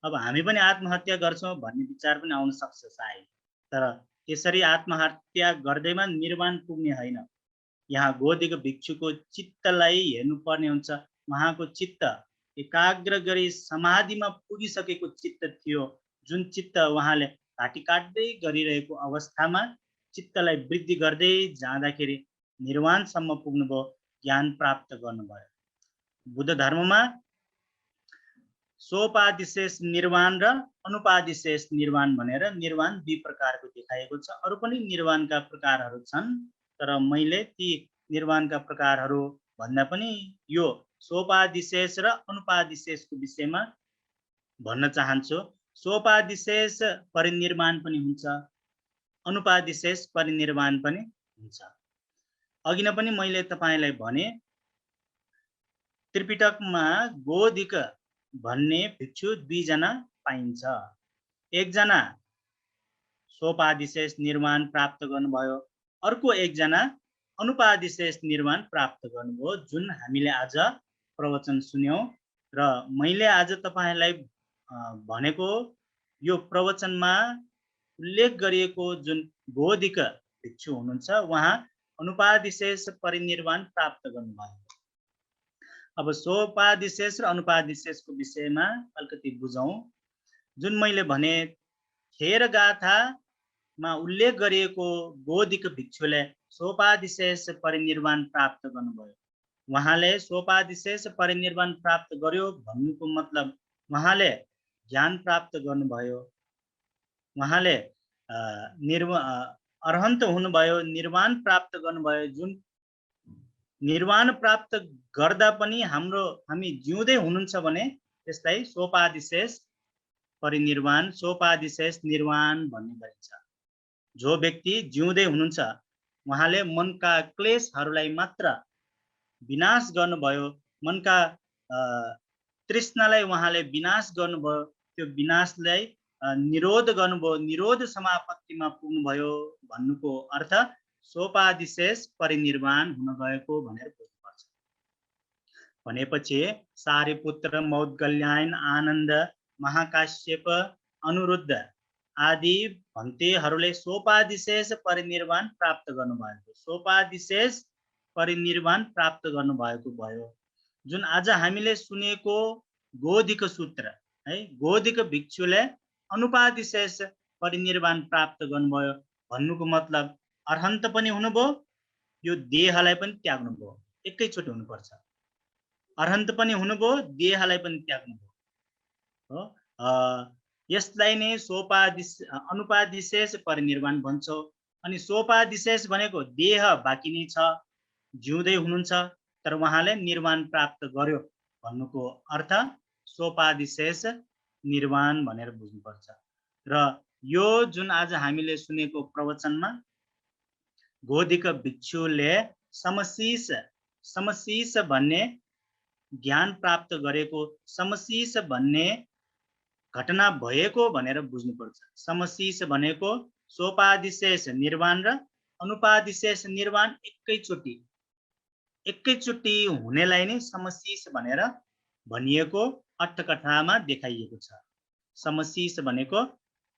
अब हामी पनि आत्महत्या गर्छौं भन्ने विचार पनि आउन सक्छ सायद। तर त्यसरी आत्महत्या गर्दैमा निर्वाण पुग्ने होइन। यहाँ गोदिक भिक्षुको चित्तलाई हेर्नुपर्ने हुन्छ। उहाँको चित्त एकाग्र गरी समाधिमा पुगिसकेको चित्त थियो, जुन चित्त उहाँले घाँटी काट्दै गरिरहेको अवस्थामा चित्तलाई वृद्धि गर्दै जाँदाखेरि निर्वाणसम्म पुग्नुभयो, ज्ञान प्राप्त गर्नुभयो। बुद्ध धर्ममा सोपादिशेष निर्वाण र अनुपादिशेष निर्वाण भनेर निर्वाण 2 प्रकारको देखाएको छ। अरू पनि निर्वाणका प्रकारहरू छन्, तर मैले ती निर्वाणका प्रकारहरू भन्दा पनि यो सोपादिशेष र अनुपादिशेषको विषयमा भन्न चाहन्छु। सोपादिशेष परिनिर्वाण पनि हुन्छ, अनुपादिशेष परिनिर्वाण पनि हुन्छ। अघि नै पनि मैले तपाईलाई भने त्रिपिटकमा गोधिक भन्ने भिक्षु 2 जना पाइन्छ। एकजना सोपादिशेष निर्वाण प्राप्त गर्नुभयो, अर्को एकजना अनुपादिशेष निर्वाण प्राप्त गर्नुभयो, जुन हामीले आज प्रवचन सुन्यौं। र मैले आज तपाईलाई भनेको यो प्रवचनमा उल्लेख गरिएको जुन गोधिक भिक्षु हुनुहुन्छ उहाँ अनुपादिशेष परिनिर्वाण प्राप्त गर्नुभयो। अब सोपादिशेष र अनुपादिशेषको विषयमा अलिकति बुझौं। जुन मैले भने खेरगाथामा उल्लेख गरिएको गोधिक भिक्षुले सोपादिशेष परिनिर्वाण प्राप्त गर्नुभयो। उहाँले सोपादिशेष परिनिर्वाण प्राप्त गर्यो भन्नुको मतलब उहाँले ज्ञान प्राप्त गर्नुभयो, उहाँले अरहन्त हुनुभयो, निर्वाण प्राप्त गर्नुभयो। जुन निर्वाण प्राप्त गर्दा पनि हामी जिउँदै हुनुहुन्छ भने त्यसलाई सोपादिशेष परिनिर्वाण, सोपादिशेष निर्वाण भन्ने गरिन्छ। जो व्यक्ति जिउँदै हुनुहुन्छ उहाँले मनका क्लेशहरूलाई मात्र विनाश गर्नुभयो, मनका तृष्णालाई उहाँले विनाश गर्नुभयो, त्यो विनाशलाई निरोध गर्नुभयो, निरोध समापत्तिमा पुग्नुभयो भन्नुको अर्थ सोपादिशेष परिनिर्वाण हुन गएको भनेर बुझ्नुपर्छ। भनेपछि सारिपुत्र, मौद्गल्यायन, आनन्द, महाकाश्यप, अनिरुद्ध आदि भन्तेहरूले सोपादिशेष परिनिर्वाण प्राप्त गर्नुभएको, सोपादिशेष परिनिर्वाण प्राप्त गर्नुभएको भयो। जुन आज हामीले सुनेको गोधिक सूत्र है, गोधिक भिक्षुले अनुपादिशेष परिनिर्वाण प्राप्त गर्नुभयो भन्नुको मतलब अरहन्त पनि हुनुभयो, यो देहलाई पनि त्याग्नुभयो, एकैचोटि हुनुपर्छ। अरहन्त पनि हुनुभयो, देहलाई पनि त्याग्नुभयो हो। यसलाई नै अनुपादिशेष परिनिर्वाण भन्छौं। अनि सोपादिशेष भनेको देह बाँकी नै छ, जिउँदै हुनुहुन्छ तर उहाँले निर्वाण प्राप्त गर्यो भन्नुको अर्थ सोपादिशेष निर्वाण भनेर बुझ्नुपर्छ। र यो जुन आज हामीले सुनेको प्रवचनमा गोधिक भिक्षुले समशीष भन्ने ज्ञान प्राप्त गरेको, समशीष भन्ने घटना भएको भनेर बुझ्नुपर्छ। समशीष भनेको सोपादिशेष निर्वाण र अनुपादिशेष निर्वाण एकैचोटि हुनेलाई नै समशीष भनेर भनिएको अट्टकथामा देखाइएको छ। समशीष भनेको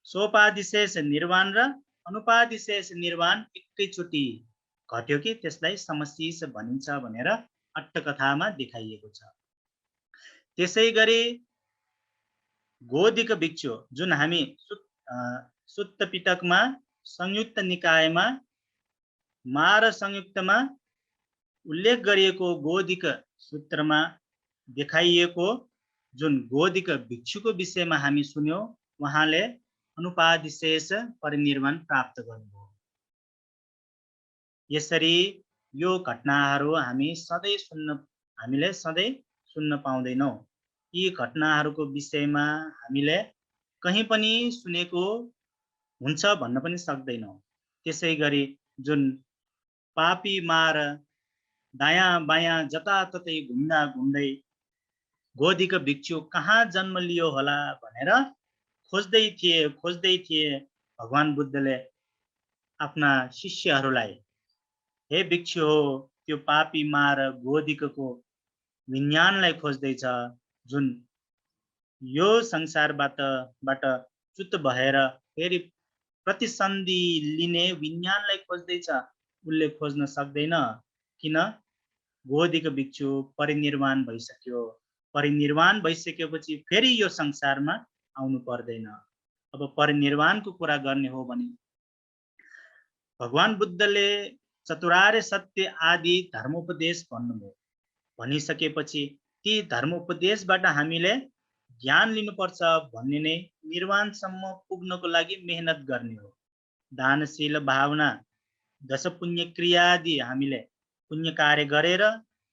सोपादिशेष निर्वाण र अनुपादिशेष निर्वाण एकैचोटि घट्यो कि त्यसलाई समशीष भनिन्छ भनेर अट्टकथामा देखाइएको छ। त्यसैगरी गोधिक भिक्षु जुन हामी सुत्त पिटकमा, संयुक्त निकायमा, मार संयुक्तमा उल्लेख गरिएको गोधिक सूत्रमा देखाइएको जुन गोधिक भिक्षुको विषयमा हामी सुन्यौं, उहाँले अनुपादिशेष परिनिर्वाण प्राप्त गर्नुभयो। यसरी यो घटनाहरू हामीले सधैँ सुन्न पाउँदैनौं। यी घटनाहरूको विषयमा हामीले कहीँ पनि सुनेको हुन्छ भन्न पनि सक्दैनौं। त्यसैगरी जुन पापी मार दायाँ बायाँ जताततै घुम्दै गोधिक भिक्षु कहाँ जन्म लियो होला भनेर खोज्दै थिए। भगवान बुद्धले आफ्ना शिष्यहरूलाई, हे भिक्षु हो, त्यो पापी मार गोधिकको विज्ञानलाई खोज्दैछ, जुन यो संसारबाट च्युत भएर फेरि प्रतिसन्धि लिने विज्ञानलाई खोज्दैछ। उसले खोज्न सक्दैन, किन? गोधिक भिक्षु परिनिर्वाण भइसक्यो। परिनिर्वाण भइसकेपछि फेरि यो संसारमा आउनु पर्दैन। अब परिनिर्वाणको कुरा गर्ने हो भने भगवान बुद्धले चतुरार्य सत्य आदि धर्मोपदेश भन्नुभयो। भनिसकेपछि ती धर्मोपदेशबाट हामीले ज्ञान लिनुपर्छ भन्ने नै निर्वाणसम्म पुग्नको लागि मेहनत गर्ने हो। दानशील भावना, दश पुण्य क्रिया आदि हामीले पुण्य कार्य गरेर,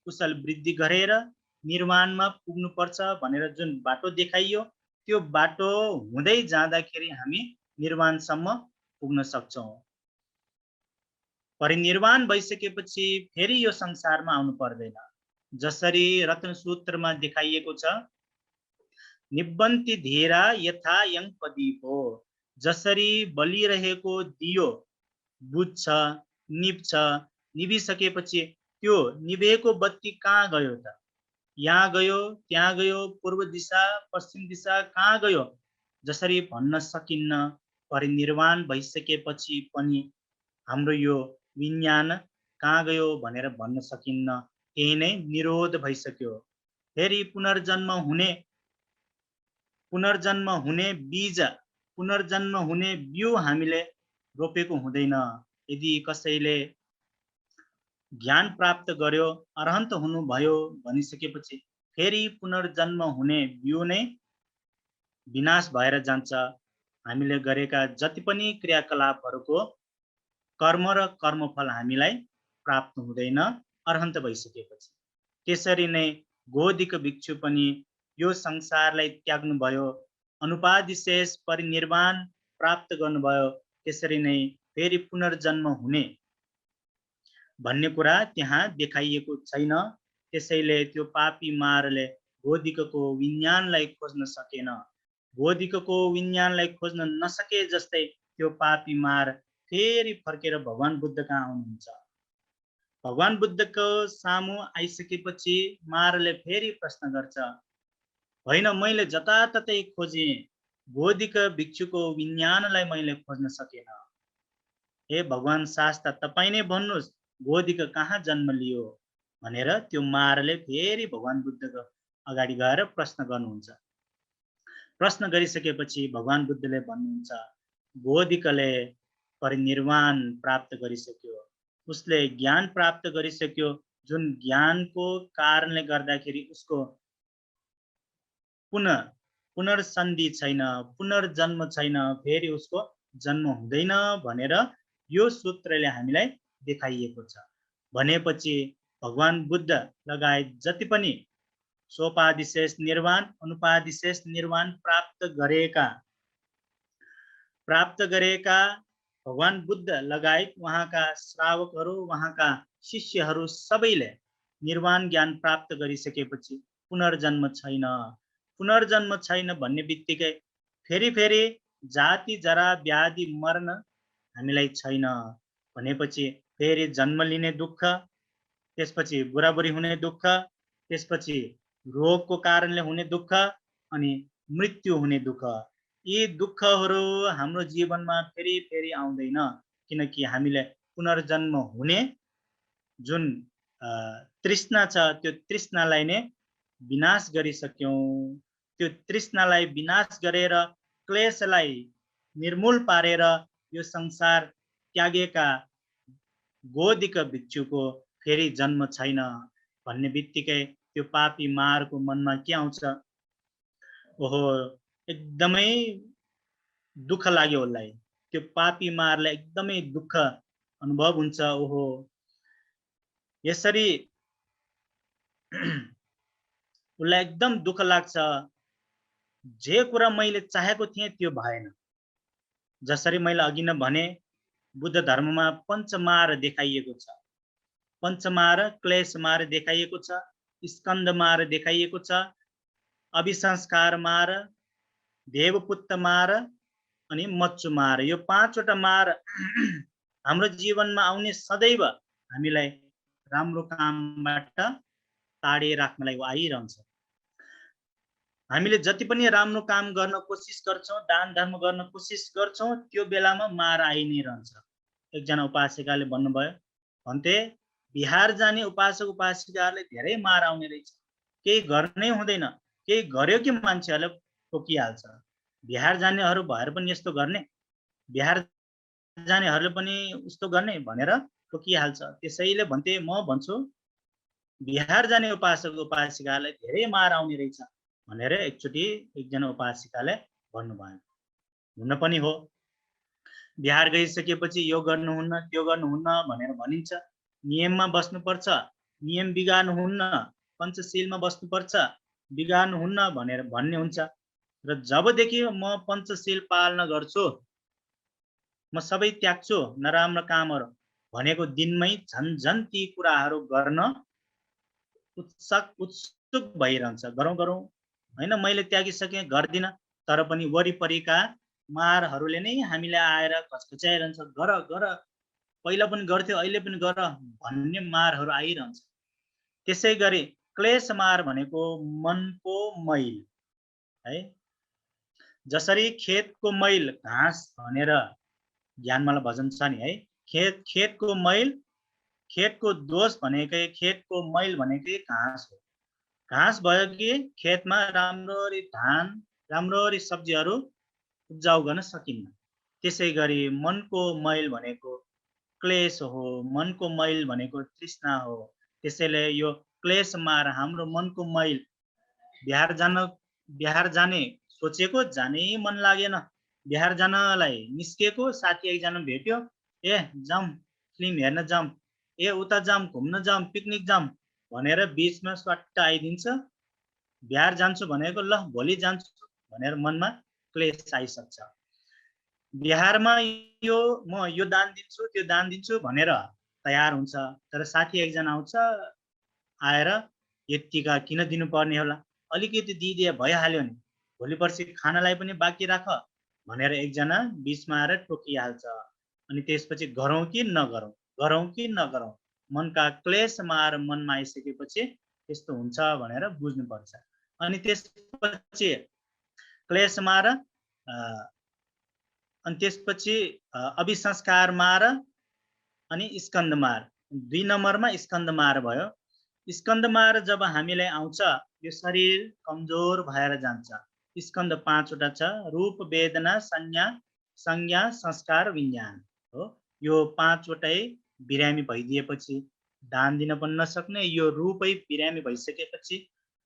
कुशल वृद्धि गरेर निर्वाणमा पुग्नुपर्छ भनेर जुन बाटो देखाइयो, त्यो बाटो हुँदै जाँदाखेरि हामी निर्वाणसम्म पुग्न सक्छौं। परिनिर्वाण भइसकेपछि फेरि यो संसारमा आउनु पर्दैन। जसरी रत्नसूत्रमा देखाइएको छ, निब्बन्ति धीरा यथा यङ प्रदीपो, जसरी बलिरहेको दियो बुझ्छ, निप्छ, निभिसकेपछि त्यो निभेको बत्ती कहाँ गयो त? यहाँ गयो, त्यहाँ गयो, पूर्व दिशा, पश्चिम दिशा कहाँ गयो जसरी भन्न सकिन्न। परिनिर्वाण भइसकेपछि पनि हाम्रो यो विज्ञान कहाँ गयो भनेर भन्न सकिन्न। त्यही नै निरोध भइसक्यो। फेरि पुनर्जन्म हुने बीज, पुनर्जन्म हुने बिउ हामीले रोपेको हुँदैन। यदि कसैले ज्ञान प्राप्त गर्यो, अरहन्त हुनुभयो भनिसकेपछि फेरि पुनर्जन्म हुने बिउ नै विनाश भएर जान्छ। हामीले गरेका जति पनि क्रियाकलापहरूको कर्म र कर्मफल हामीलाई प्राप्त हुँदैन अरहन्त भइसकेपछि। त्यसरी नै गोधिक भिक्षु पनि यो संसारलाई त्याग्नुभयो, अनुपादिशेष परिनिर्वाण प्राप्त गर्नुभयो। त्यसरी नै फेरि पुनर्जन्म हुने भन्ने कुरा त्यहाँ देखाइएको छैन। त्यसैले त्यो पापी मारले गोधिकको विज्ञानलाई खोज्न सकेन। गोधिकको विज्ञानलाई खोज्न नसके जस्तै त्यो पापी मार फेरि फर्केर भगवान बुद्ध कहाँ आउनुहुन्छ। भगवान बुद्धको सामु आइसकेपछि मारले फेरि प्रश्न गर्छ, होइन मैले जताततै खोजेँ, गोधिक भिक्षुको विज्ञानलाई मैले खोज्न सकेन। हे भगवान शास्त्र, तपाईँ नै भन्नुहोस् गोधिक कहाँ जन्म लियो भनेर त्यो मारले फेरि भगवान बुद्धको अगाडि गएर प्रश्न गर्नुहुन्छ। प्रश्न गरिसकेपछि भगवान बुद्धले भन्नुहुन्छ, गोधिकले परिनिर्वाण प्राप्त गरिसक्यो, उसले ज्ञान प्राप्त गरिसक्यो, जुन ज्ञानको कारणले गर्दाखेरि उसको पुनर्सन्धि छैन, पुनर्जन्म छैन, फेरि उसको जन्म हुँदैन भनेर यो सूत्रले हामीलाई देखाइएको छ। भनेपछि भगवान बुद्ध लगायत जति पनि सोपादिशेष निर्वाण, अनुपादिशेष निर्वाण प्राप्त गरेका भगवान बुद्ध लगायत उहाँका श्रावकहरू, उहाँका शिष्यहरू सबैले निर्वाण ज्ञान प्राप्त गरिसकेपछि पुनर्जन्म छैन। पुनर्जन्म छैन भन्ने बित्तिकै फेरि जाति, जरा, व्याधि, मर्न हामीलाई छैन। भनेपछि फेरि जन्म लिने दुःख, त्यसपछि बुढाबुढी हुने दुःख, त्यसपछि रोगको कारणले हुने दुःख अनि मृत्यु हुने दुःख, यी दुःखहरू हाम्रो जीवनमा फेरि आउँदैन। किनकि हामीले पुनर्जन्म हुने जुन तृष्णा छ त्यो तृष्णालाई नै विनाश गरिसक्यौं। त्यो तृष्णालाई विनाश गरेर क्लेशलाई निर्मूल पारेर यो संसार त्यागेका गोधिक भिक्षुको फेरि जन्म छैन भन्ने बित्तिकै त्यो पापी मारको मनमा के आउँछ, ओहो एकदमै दुःख लाग्यो उसलाई। त्यो पापी मारलाई एकदमै दुःख अनुभव हुन्छ। ओहो यसरी उसलाई एकदम दुःख लाग्छ, जे कुरा मैले चाहेको थिएँ त्यो भएन। जसरी मैले अघि नै भने बुद्ध धर्ममा पञ्चमार देखाइएको छ। पञ्चमार, क्लेश मार देखाइएको छ, स्कन्द मार देखाइएको छ, अभिसंस्कार मार, देवपुत्र मार अनि मच्चु मार। यो पाँचवटा मार हाम्रो जीवनमा आउने सदैव हामीलाई राम्रो कामबाट टाढे राख्नलाई आइरहन्छ। हामीले जति पनि राम्रो काम गर्न कोसिस गर्छौं, दान धर्म गर्न कोसिस गर्छौं, त्यो बेलामा मार आइ नै रहन्छ। एकजना उपासिकाले भन्नुभयो, भन्थे बिहार जाने उपासक उपासिकाहरूले धेरै मार आउने रहेछ, केही गर्नै हुँदैन, केही गर्यो कि मान्छेहरूले ठोकिहाल्छ। बिहार जानेहरू भएर पनि यस्तो गर्ने, बिहार जानेहरूले पनि उस्तो गर्ने भनेर ठोकिहाल्छ। त्यसैले भन्थे म भन्छु बिहार जाने उपासक उपासिकालाई धेरै मार आउने रहेछ भनेर एकचोटि एकजना उपासिकाले भन्नुभयो। हुन पनि हो, बिहार गइसकेपछि यो गर्नुहुन्न त्यो गर्नुहुन्न भनेर भनिन्छ। नियममा बस्नुपर्छ, नियम बिगार्नुहुन्न, पञ्चशीलमा बस्नुपर्छ, बिगार्नुहुन्न भनेर भन्ने हुन्छ। र जबदेखि म पञ्चशील पालन गर्छु, म सबै त्याग्छु नराम्रो कामहरू भनेको दिनमै झन् ती कुराहरू गर्न उत्सुक भइरहन्छ। गरौँ गरौँ होइन, मैले त्यागिसकेँ गर्दिनँ, तर पनि वरिपरिका मारहरूले नै हामीलाई आएर घचघच्याइरहन्छ, गर गर, पहिला पनि गर्थ्यो अहिले पनि गर भन्ने मारहरू आइरहन्छ। त्यसै गरी क्लेश मार भनेको मनको मैल है। जसरी खेतको मैल घाँस भनेर ज्ञानमाला भजन छ नि है, खेतको मैल, खेतको दोष भनेकै, खेतको मैल भनेकै घाँस हो। घाँस भयो कि खेतमा राम्ररी धान, राम्ररी सब्जीहरू उब्जाउ गर्न सकिन्न। त्यसै गरी मनको मैल भनेको क्लेश हो, मनको मैल भनेको तृष्णा हो। त्यसैले यो क्लेश मार, हाम्रो मनको मैल, बिहार जाने सोचेको, जानै मन लागेन, बिहार जानलाई निस्केको, साथी एकजना भेट्यो, ए जाऊँ फिल्म हेर्न जाऊँ, ए उता जाऊँ घुम्न जाऊँ, पिकनिक जाऊँ भनेर बिचमा स्वाट्ट आइदिन्छ। बिहार जान्छु भनेको ल भोलि जान्छु भनेर मनमा क्लेश आइसक्छ। बिहारमा म यो दान दिन्छु त्यो दान दिन्छु भनेर तयार हुन्छ, तर साथी एकजना आउँछ, आएर यतिका किन दिनुपर्ने होला, अलिकति दिइदिए भइहाल्यो नि, भोलि पर्सि खानालाई पनि बाँकी राख भनेर एकजना बिचमा आएर टोकिहाल्छ। अनि त्यसपछि गरौँ कि नगरौँ, गरौँ कि नगरौँ, मनका क्लेश मार मनमा आइसकेपछि त्यस्तो हुन्छ भनेर बुझ्नुपर्छ। अनि त्यसपछि क्लेश मार, अनि त्यसपछि अभिसंस्कार मार अनि स्कन्द मार। 2 नम्बरमा स्कन्द मार भयो। स्कन्द मार जब हामीलाई आउँछ, यो शरीर कमजोर भएर जान्छ। स्कन्द 5 वटा छ, रूप वेदना संज्ञा संस्कार विज्ञान हो। यो 5 वटै बिरामी भइदिएपछि, दान दिन पनि नसक्ने, यो रूपै बिरामी भइसकेपछि,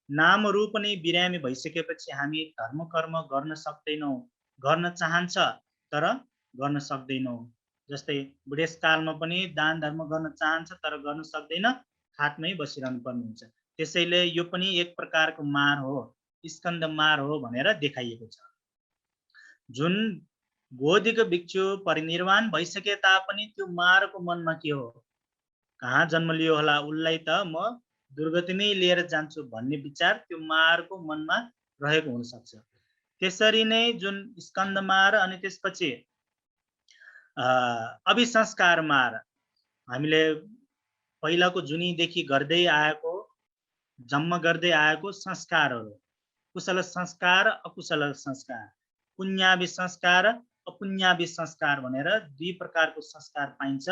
नाम रूप नै बिरामी भइसकेपछि हामी धर्म कर्म गर्न सक्दैनौँ, गर्न चाहन्छ तर गर्न सक्दैनौँ। जस्तै बुढेसकालमा पनि दान धर्म गर्न चाहन्छ तर गर्न सक्दैन, खाटमै बसिरहनु पर्ने हुन्छ। त्यसैले यो पनि एक प्रकारको मार हो, स्कन्द मार हो भनेर देखाइएको छ। जुन बोधिको भिक्षु परिनिर्वाण भइसके तापनि त्यो मारको मनमा के हो, कहाँ जन्म लियो होला, उसलाई त म दुर्गतिमै लिएर जान्छु भन्ने विचार त्यो मारको मनमा रहेको हुनसक्छ। त्यसरी नै जुन स्कन्द मार अनि त्यसपछि अभिसंस्कार मार, हामीले पहिलाको जुनीदेखि गर्दै आएको, जन्म गर्दै आएको संस्कारहरू, कुशल संस्कार अकुशल संस्कार, पुण्यावि संस्कार अपुण्यावि संस्कार भनेर 2 प्रकारको संस्कार पाइन्छ।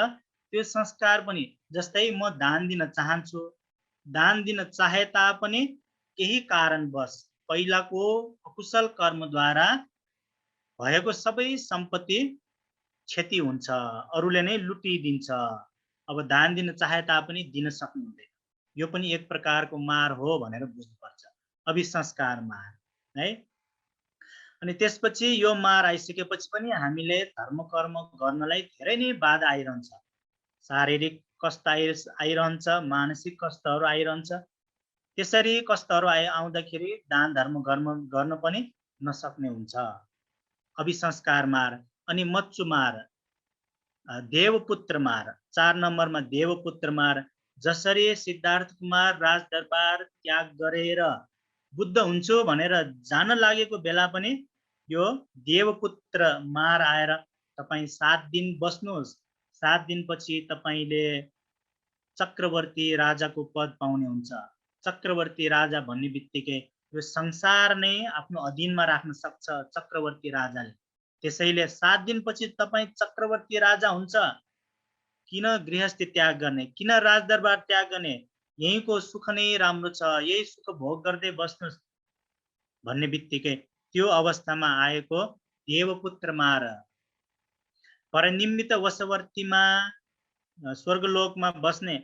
त्यो संस्कार पनि जस्तै म दान दिन चाहन्छु, दान दिन चाहे तापनि केही कारणवश पहिलाको अकुशल कर्मद्वारा भएको सबै सम्पत्ति क्षति हुन्छ, अरूले नै लुटिदिन्छ। अब दान दिन चाहे तापनि दिन सक्नु हुँदैन। यो पनि एक प्रकारको मार हो भनेर बुझ्नुपर्छ, अभिसंस्कार मार है। अनि त्यसपछि यो मार आइसकेपछि पनि हामीले धर्म कर्म गर्नलाई धेरै नै बाधा आइरहन्छ। शारीरिक कष्ट आइरहन्छ, मानसिक कष्टहरू आइरहन्छ। त्यसरी कष्टहरू आउँदाखेरि दान धर्म गर्न पनि नसक्ने हुन्छ। अभिसंस्कार मार। अनि मच्चु मार, देवपुत्र मार, 4 नम्बरमा देवपुत्र मार। जसरी सिद्धार्थ कुमार राजदरबार त्याग गरेर बुद्ध हुन्छु भनेर जान लागेको बेला पनि यो देवपुत्र मार आएर तपाईँ 7 दिन बस्नुहोस्, 7 दिनपछि तपाईँले चक्रवर्ती राजाको पद पाउने हुन्छ। चक्रवर्ती राजा भन्ने बित्तिकै यो संसार नै आफ्नो अधीनमा राख्न सक्छ चक्रवर्ती राजाले। त्यसैले 7 दिनपछि तपाईँ चक्रवर्ती राजा हुन्छ। किन गृहस्थी त्याग गर्ने, किन राजदरबार त्याग गर्ने, यहीँको सुख नै राम्रो छ, यही सुख भोग गर्दै बस्नुहोस् भन्ने बित्तिकै त्यो अवस्थामा आएको देवपुत्र मार। परनिम्मित वशवर्तीमा स्वर्गलोकमा बस्ने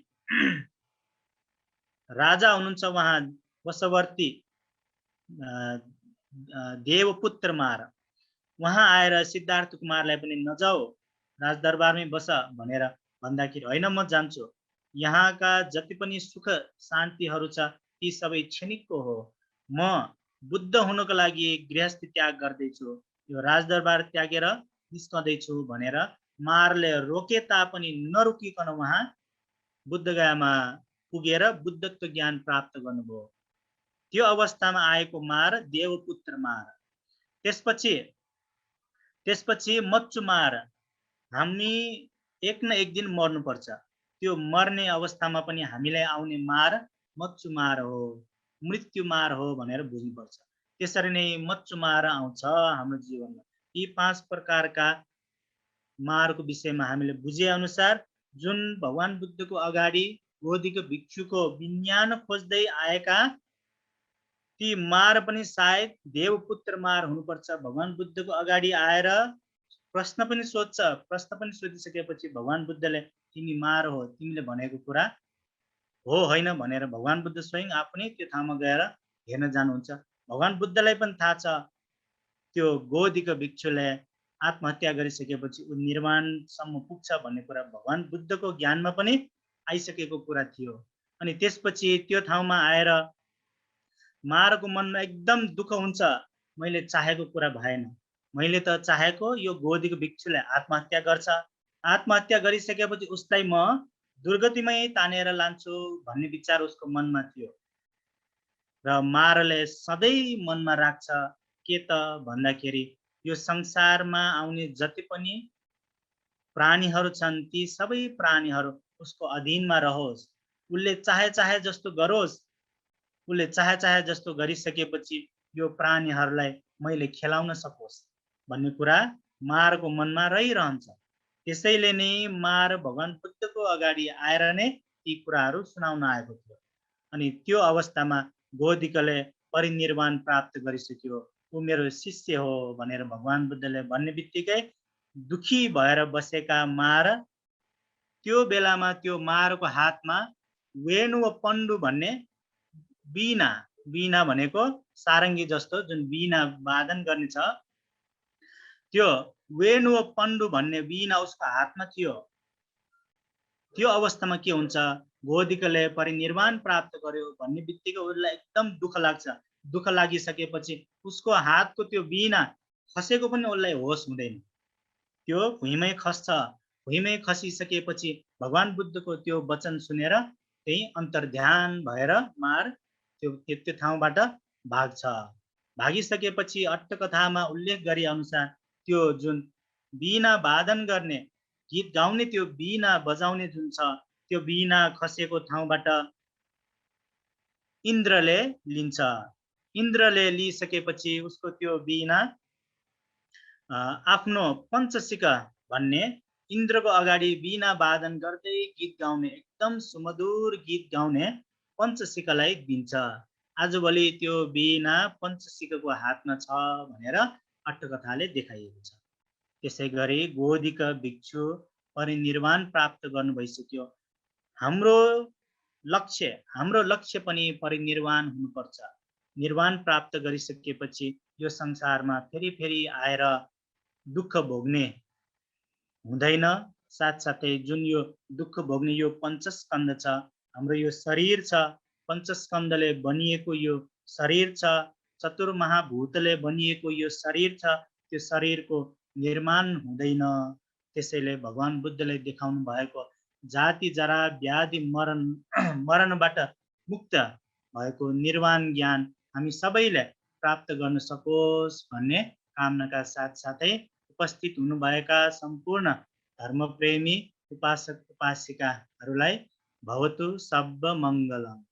राजा हुनुहुन्छ, उहाँ वशवर्ती देवपुत्र मार। उहाँ आएर सिद्धार्थ कुमारलाई पनि नजाऊ, राजदरबारमै बस भनेर भन्दाखेरि होइन म जान्छु, यहाँका जति पनि सुख शान्तिहरू छ ती सबै क्षणिकको हो, म बुद्ध हुनको लागि गृहस्थी त्याग गर्दैछु, यो राजदरबार त्यागेर निस्कँदैछु भनेर मारले रोके तापनि नरुकिकन उहाँ बुद्धगयामा पुगेर बुद्धत्व ज्ञान प्राप्त गर्नुभयो। त्यो अवस्थामा आएको मार देवपुत्र मार। त्यसपछि मच्चु मार। हामी एक न एक दिन मर्नुपर्छ। त्यो मर्ने अवस्थामा पनि हामीलाई आउने मार मच्चु मार हो, मृत्यु मार हो भनेर बुझ्नुपर्छ। त्यसरी नै मच्चु मार आउँछ हाम्रो जीवनमा। यी 5 प्रकारका मारको विषयमा हामीले बुझे अनुसार जुन भगवान बुद्धको अगाडि गोदीको भिक्षुको विज्ञान खोज्दै आएका ती मार पनि सायद देवपुत्र मार हुनुपर्छ। भगवान बुद्धको अगाडि आएर प्रश्न पनि सोध्छ। प्रश्न पनि सोधिसकेपछि भगवान बुद्धले तिमी मार हो, तिमीले भनेको कुरा हो होइन भनेर भगवान बुद्ध स्वयं आफै त्यो ठाउँमा गएर हेर्न जानुहुन्छ। भगवान बुद्धलाई पनि थाहा छ त्यो गोदीको भिक्षुले आत्महत्या गरिसकेपछि ऊ निर्वाणसम्म पुग्छ भन्ने कुरा भगवान बुद्धको ज्ञानमा पनि आइसकेको कुरा थियो। अनि त्यसपछि त्यो ठाउँमा आएर मारको मनमा एकदम दुःख हुन्छ, मैले चाहेको कुरा भएन। मैले त चाहेको यो गोदीको भिक्षुले आत्महत्या गर्छ, आत्महत्या गरिसकेपछि उसलाई म दुर्गतिमै तानेर लान्छु भन्ने विचार उसको मनमा थियो। र मारले सधैँ मनमा राख्छ के त भन्दाखेरि यो संसारमा आउने जति पनि प्राणीहरू छन् ती सबै प्राणीहरू उसको अधीनमा रहोस्, उसले चाहे जस्तो गरोस्। उसले चाहे जस्तो गरिसकेपछि यो प्राणीहरूलाई मैले खेलाउन सकोस् भन्ने कुरा मारको मनमा रहिरहन्छ। त्यसैले नै मार भगवान बुद्धको अगाडि आएर नै ती कुराहरू सुनाउन आएको थियो। अनि त्यो अवस्थामा गोदिकले परिनिर्वाण प्राप्त गरिसक्यो, ऊ मेरो शिष्य हो भनेर भगवान बुद्धले भन्ने बित्तिकै दुखी भएर बसेका मार त्यो बेलामा त्यो मारको हातमा वेणु व पण्डु भन्ने वीणा भनेको सारङ्गी जस्तो जुन वीणा वादन गर्ने छ, त्यो वेणु व पण्डु भन्ने वीणा उसको हातमा थियो। त्यो अवस्थामा के हुन्छ, गोदिकले परिनिर्वाण प्राप्त गर्यो भन्ने बित्तिकै उसलाई एकदम दुःख लाग्छ। दुःख लागिसकेपछि उसको हातको त्यो वीणा खसेको पनि उसलाई होस हुँदैन, त्यो भुइँमै खस्छ। भुइँमै खसिसकेपछि भगवान बुद्धको त्यो वचन सुनेर त्यही अन्तर्ध्यान भएर मार त्यो ठाउँबाट भाग्छ। भागिसकेपछि अट्टकथामा उल्लेख गरे अनुसार त्यो जुन वीणा वादन गर्ने गीत गाउने त्यो वीणा बजाउने जुन छ त्यो वीणा खसेको ठाउँबाट इन्द्रले लिन्छ। इन्द्रले लिइसकेपछि उसको त्यो वीणा आफ्नो पञ्चशिख भन्ने इन्द्रको अगाडि वीणा वादन गर्दै गीत गाउने एकदम सुमधुर गीत गाउने पञ्चशिखलाई दिन्छ। आजभोलि त्यो वीणा पञ्चशिखको हातमा छ भनेर अट्टकथाले देखाइएको छ। त्यसै गरी गोदिक भिक्षु परिनिर्वाण प्राप्त गर्नु भइसक्यो। हाम्रो लक्ष्य पनि परिनिर्वाण हुनुपर्छ। निर्वाण प्राप्त गरिसकेपछि यो संसारमा फेरि आएर दुःख भोग्ने हुँदैन। साथसाथै जुन यो दुःख भोग्ने यो पञ्चस्कन्ध छ, हाम्रो यो शरीर छ, पञ्चस्कन्धले बनिएको यो शरीर छ, चतुर्महाभूतले बनिएको यो शरीर छ, त्यो शरीरको निर्माण हुँदैन। त्यसैले भगवान बुद्धले देखाउनु भएको जाति जरा व्याधि मरणबाट मुक्त भएको निर्वाण ज्ञान हामी सबैले प्राप्त गर्न सकोस् भन्ने कामनाका साथसाथै उपस्थित हुनुभएका सम्पूर्ण धर्मप्रेमी उपासक उपासिकाहरूलाई भवतु सब मङ्गलम्।